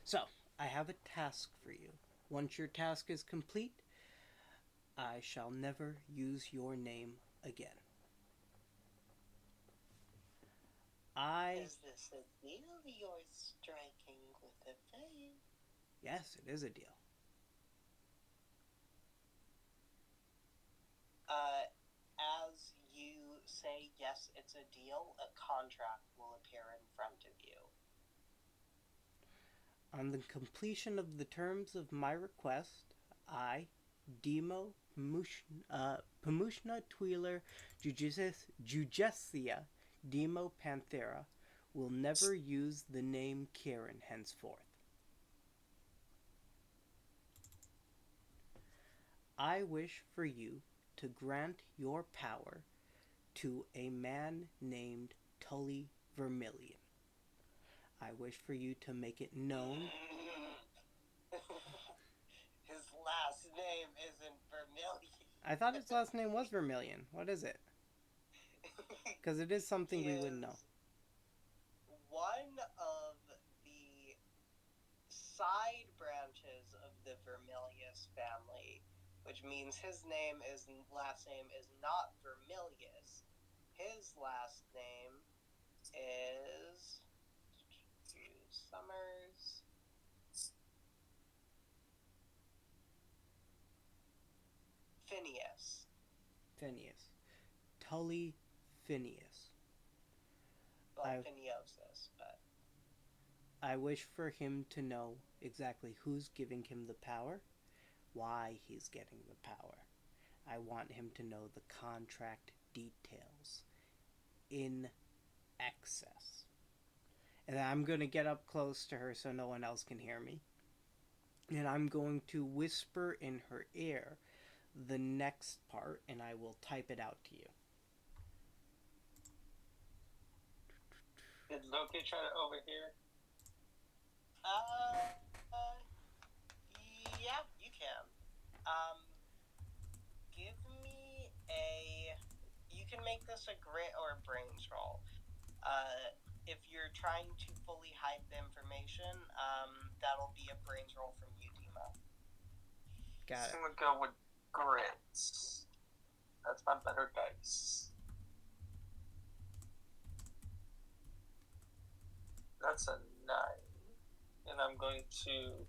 So, I have a task for you. Once your task is complete, I shall never use your name again. Is this a deal you're striking with a face? Yes, it is a deal. As you say yes, it's a deal, a contract will appear in front of you. On the completion of the terms of my request, I, Demo Pamushna Tweeler Jugessia Demo Panthera, will never use the name Kieran henceforth. I wish for you to grant your power to a man named Tully Vermilion. I wish for you to make it known. His last name isn't Vermilion. I thought his last name was Vermilion. What is it? Because it is something we would know. One of the side branches of the Vermilius family, which means his last name is not Vermilius. His last name is Summers. Phineas. Tully Phineas. Well, Phineosis, but... I wish for him to know exactly who's giving him the power, why he's getting the power. I want him to know the contract details in excess. And I'm going to get up close to her so no one else can hear me. And I'm going to whisper in her ear the next part, and I will type it out to you. Did Loki try to overhear? Yeah, you can. Give me you can make this a grit or a brains roll. If you're trying to fully hide the information, that'll be a brains roll from you, Demo. Got it. I'm gonna go with grits. That's my better dice. That's a 9. And I'm going to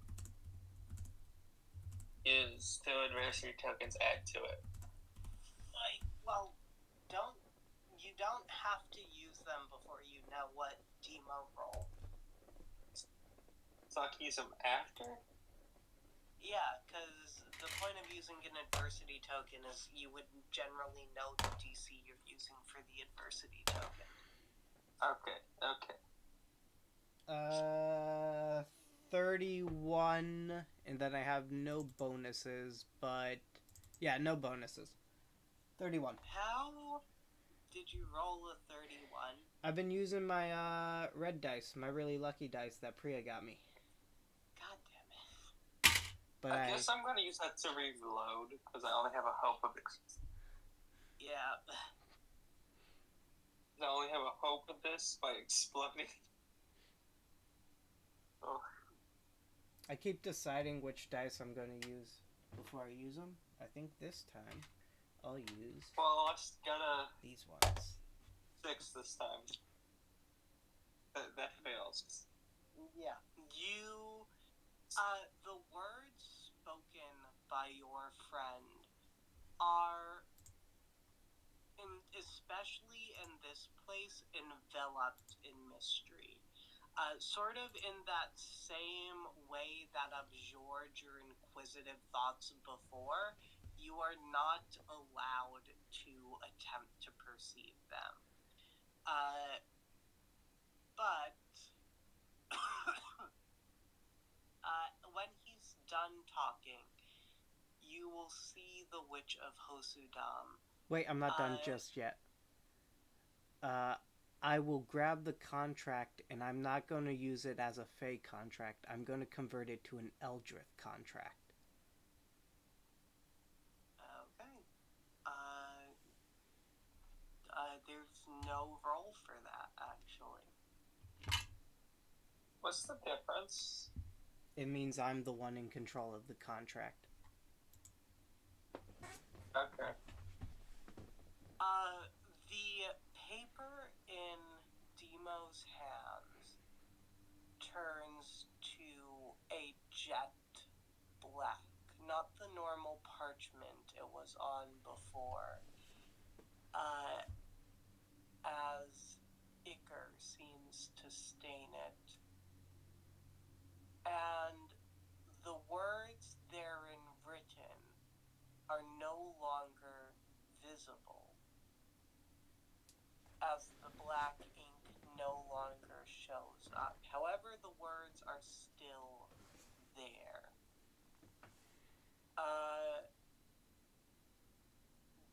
use 2 adversity tokens, add to it. Well, you don't have to use them before you know what Demo roll. So I can use them after? Yeah, because the point of using an adversity token is you would generally know the DC you're using for the adversity token. Okay. 31, and then I have no bonuses, but yeah, no bonuses. 31. How did you roll a 31? I've been using my red dice, my really lucky dice that Priya got me. God damn it. But I guess I'm gonna use that to reload because I only have a hope of Yeah. I only have a hope of this by exploding. Oh. I keep deciding which dice I'm going to use before I use them. I think this time I'll use... Well, I just gotta... these ones. 6 this time. That fails. Yeah. The words spoken by your friend are, especially in this place, enveloped in mystery. Sort of in that same way that absorbed your inquisitive thoughts before, you are not allowed to attempt to perceive them. But when he's done talking, you will see the Witch of Hosudam. Wait, I'm not done just yet. I will grab the contract, and I'm not going to use it as a Fey contract. I'm going to convert it to an Eldrith contract. Okay. There's no role for that, actually. What's the difference? It means I'm the one in control of the contract. Okay. The paper in Demo's hands turns to a jet black, not the normal parchment it was on before. As ichor seems to stain it. And the words therein written are no longer visible, as the black ink no longer shows up. However, the words are still there.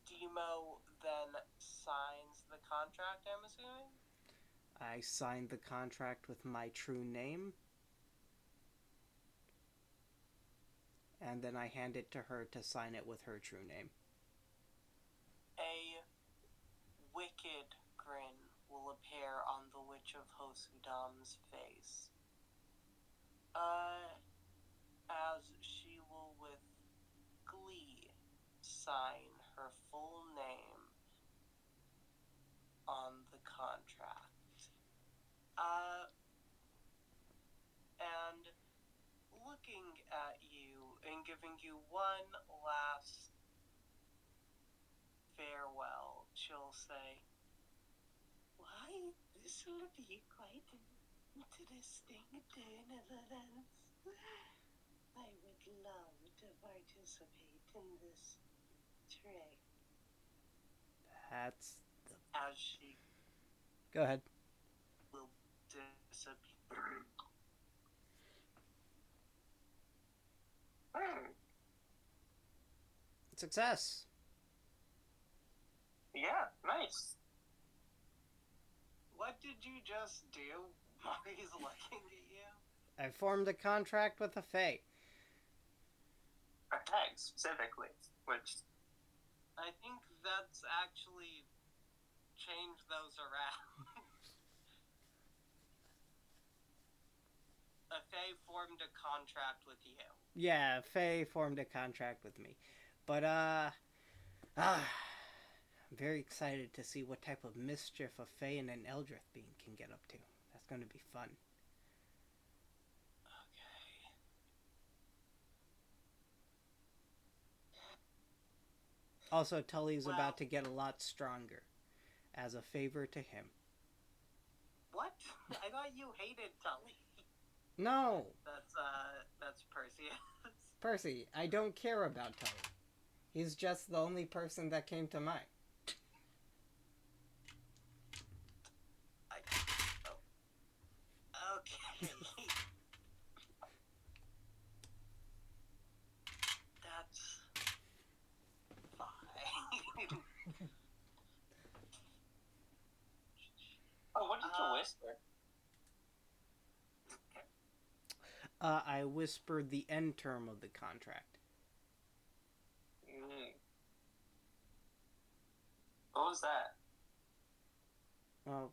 Demo then signs the contract, I'm assuming? I signed the contract with my true name, and then I hand it to her to sign it with her true name. A wicked grin will appear on the Witch of Hosudam's face. As she will with glee sign her full name on the contract. And looking at you and giving you one last farewell, she'll say, "Why, this will be quite an interesting tournament. I would love to participate in this trick." That's the... As she Go ahead. will disappear. Success! Yeah, nice. What did you just do? Mari's looking at you. I formed a contract with a Fae. A tag, specifically, which... I think that's actually changed those around. A Fae formed a contract with you. Yeah, Fae formed a contract with me. But, I'm very excited to see what type of mischief a Fae and an Eldrith being can get up to. That's going to be fun. Okay. Also, Tully's Well- about to get a lot stronger, as a favor to him. What? I thought you hated Tully. No! That's Perseus. Percy, I don't care about Tully. He's just the only person that came to mind. Okay. That's fine. Oh, what did you whisper? I whispered the end term of the contract. What was that? Well,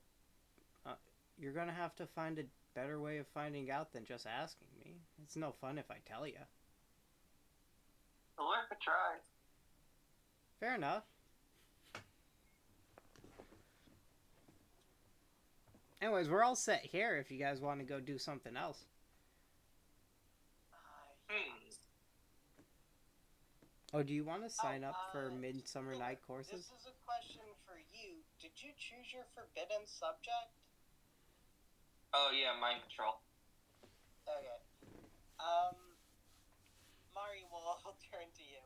you're gonna have to find a better way of finding out than just asking me. It's no fun if I tell you. Well, worth a try. Fair enough. Anyways, we're all set here if you guys want to go do something else. Oh, do you want to sign up for Midsummer Night courses? This is a question for you. Did you choose your forbidden subject? Oh, yeah, mind control. Okay. Mari, we'll turn to you.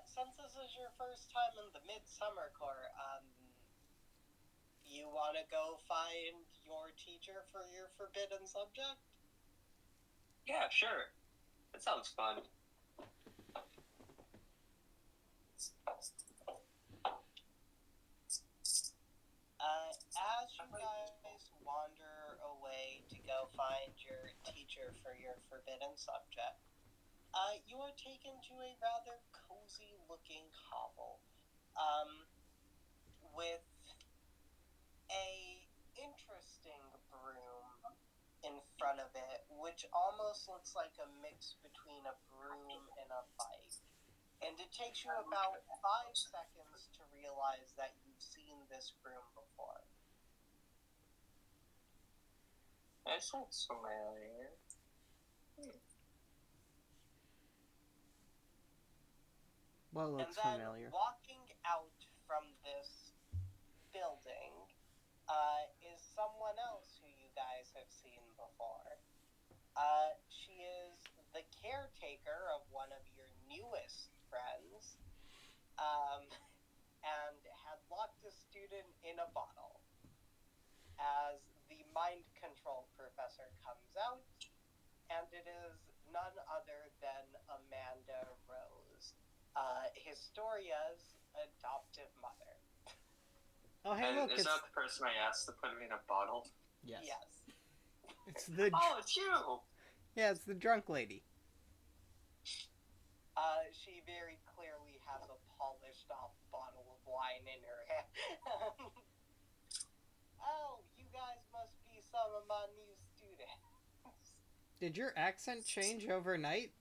Since this is your first time in the Midsummer Court, You want to go find your teacher for your forbidden subject? Yeah, sure. That sounds fun. As you guys wander away to go find your teacher for your forbidden subject, you are taken to a rather cozy-looking hovel, with a interesting broom in front of it, which almost looks like a mix between a broom and a bike. And it takes you about 5 seconds to realize that you've seen this broom before. That sounds familiar. What And looks then familiar? walking out from this building is someone else who you guys have seen before. She is the caretaker of one of your newest friends, and had locked a student in a bottle. As the mind control professor comes out, and it is none other than Amanda Rose, Historia's adoptive mother. Oh, hey, And look, is it's... that the person I asked to put me in a bottle? Yes. Yes. It's the... Oh, it's you! Yeah, it's the drunk lady. She very clearly has a polished off bottle of wine in her hand. Oh, you guys must be some of my new students. Did your accent change overnight?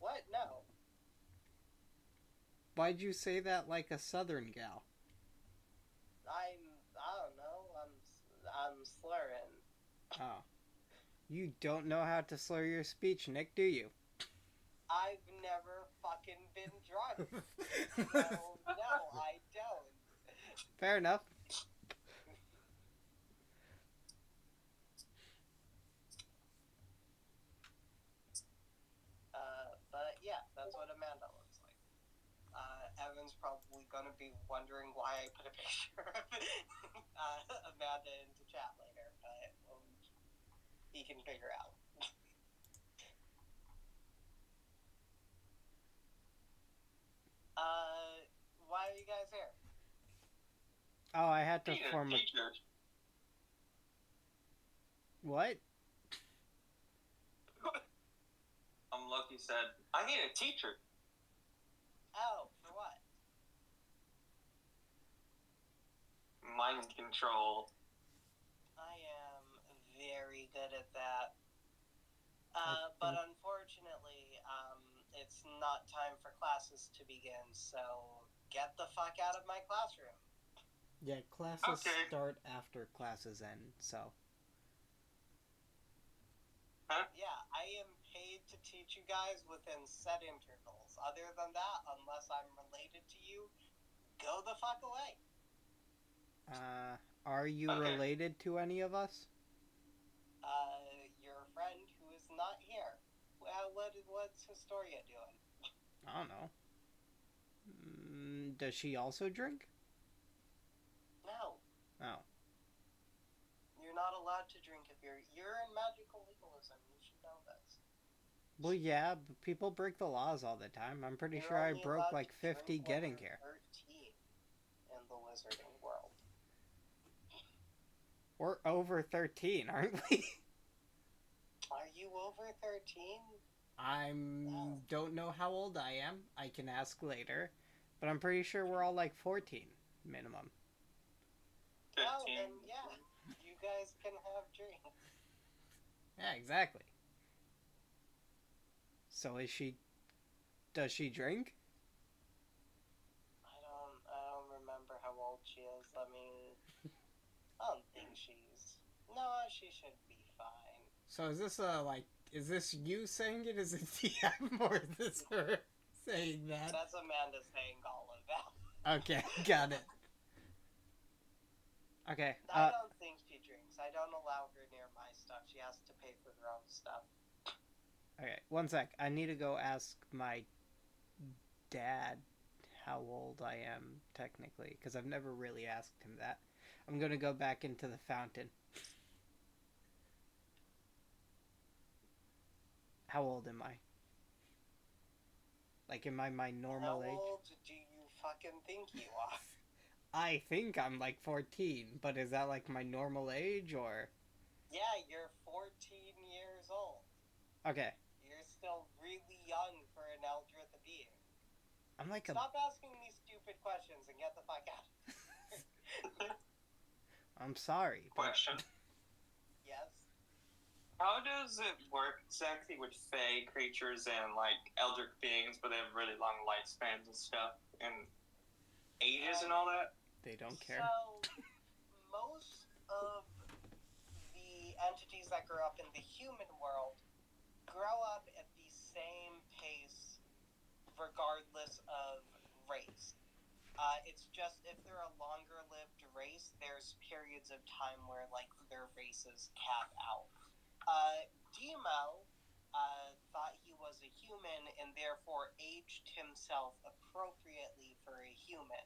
What? No. Why'd you say that like a southern gal? I don't know. I'm slurring. Oh. You don't know how to slur your speech, Nick, do you? I've never fucking been drunk. So, no, I don't. Fair enough. But yeah, that's what Amanda looks like. Evan's probably gonna be wondering why I put a picture of Amanda into chat later, but he can figure out. Why are you guys here? Oh, I had to Need a form a... teacher. What? Loki said, I need a teacher. Oh, for what? Mind control. I am very good at that. But unfortunately, it's not time for classes to begin, so get the fuck out of my classroom. Yeah, classes Okay. start after classes end, so... Huh? Yeah, I am paid to teach you guys within set intervals. Other than that, unless I'm related to you, go the fuck away. Are you Okay. related to any of us? Your friend who is not here. What's Historia doing? I don't know. Does she also drink? No. Oh. You're not allowed to drink if you're in magical legalism. You should know this. Well, yeah, but people break the laws all the time. I'm pretty sure I only broke allowed like to drink 50 when getting you're here. 13 in the wizarding world. We're over 13, aren't we? Are you over 13? Don't know how old I am. I can ask later. But I'm pretty sure we're all like 14 minimum. 15. Well, then yeah, you guys can have drinks. Yeah, exactly. So does she drink? I don't remember how old she is. I don't think she's... No, she should be fine. So is this you saying it as a DM, or is this her saying that? That's Amanda saying all of that. Okay, got it. Okay. I don't think she drinks. I don't allow her near my stuff. She has to pay for her own stuff. Okay, one sec. I need to go ask my dad how old I am technically, because I've never really asked him that. I'm gonna go back into the fountain. How old am I? Like, am I my normal age? How old do you fucking think you are? I think I'm like 14, but is that like my normal age or? Yeah, you're 14 years old. Okay, You're still really young for an Eldritch being. I'm like a. Stop asking me stupid questions and get the fuck out. I'm sorry. But Question. Yes? How does it work exactly with Fey creatures and like Eldritch beings, but they have really long lifespans and stuff, and ages and all that? they don't care. So, most of the entities that grow up in the human world grow up at the same pace regardless of race. It's just if they're a longer lived race, there's periods of time where like their races cap out. Demo thought he was a human and therefore aged himself appropriately for a human.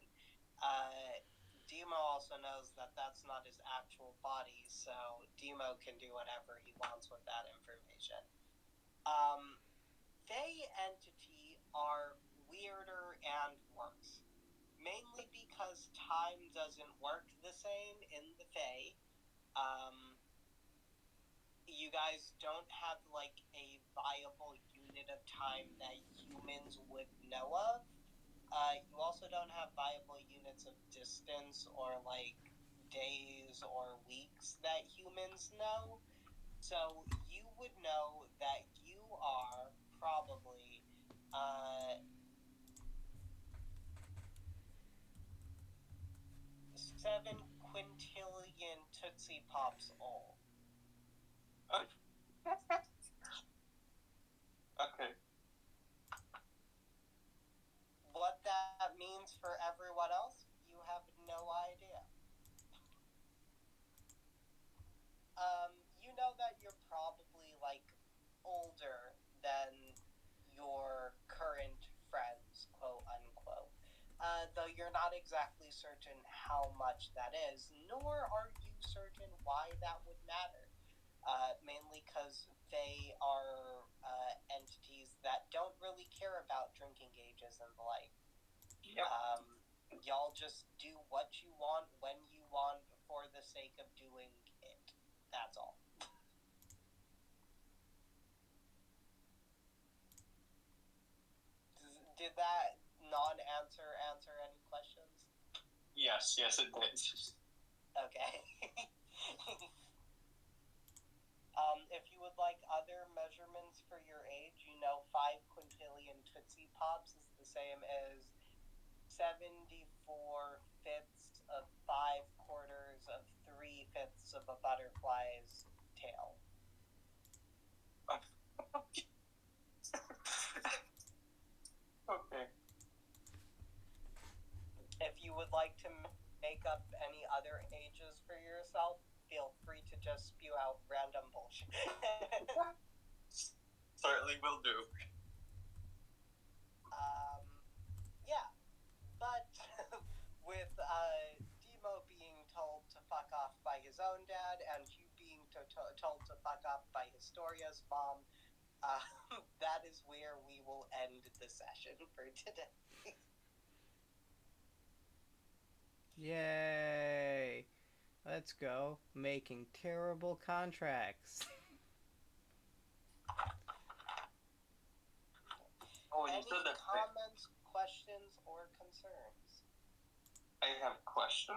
Demo also knows that that's not his actual body, so Demo can do whatever he wants with that information. Fey entity are weirder and worse. Mainly because time doesn't work the same in the Fae. You guys don't have like a viable unit of time that humans would know of. You also don't have viable units of distance or like days or weeks that humans know. So you would know that you are probably 7 quintillion Tootsie Pops old. Okay. What that means for everyone else, you have no idea. You know that you're probably like older than your current friends, quote unquote. Though you're not exactly certain how much that is, nor are you certain why that would matter. Mainly because they are entities that don't really care about drinking gauges and the like. Yep. Y'all just do what you want when you want for the sake of doing it. That's all. Did that non-answer answer any questions? Yes, it did. Okay. If you would like other measurements for your age, you know 5 quintillion Tootsie Pops is the same as 74 fifths of 5 quarters of 3 fifths of a butterfly's tail. Okay. If you would like to make up any other ages for yourself, feel free to just spew out random bullshit. Certainly will do. Yeah, but with Demo being told to fuck off by his own dad and you being told to fuck off by Historia's mom, that is where we will end the session for today. Yay! Let's go making terrible contracts. Oh, you Any said that. comments, questions, or concerns? I have a question.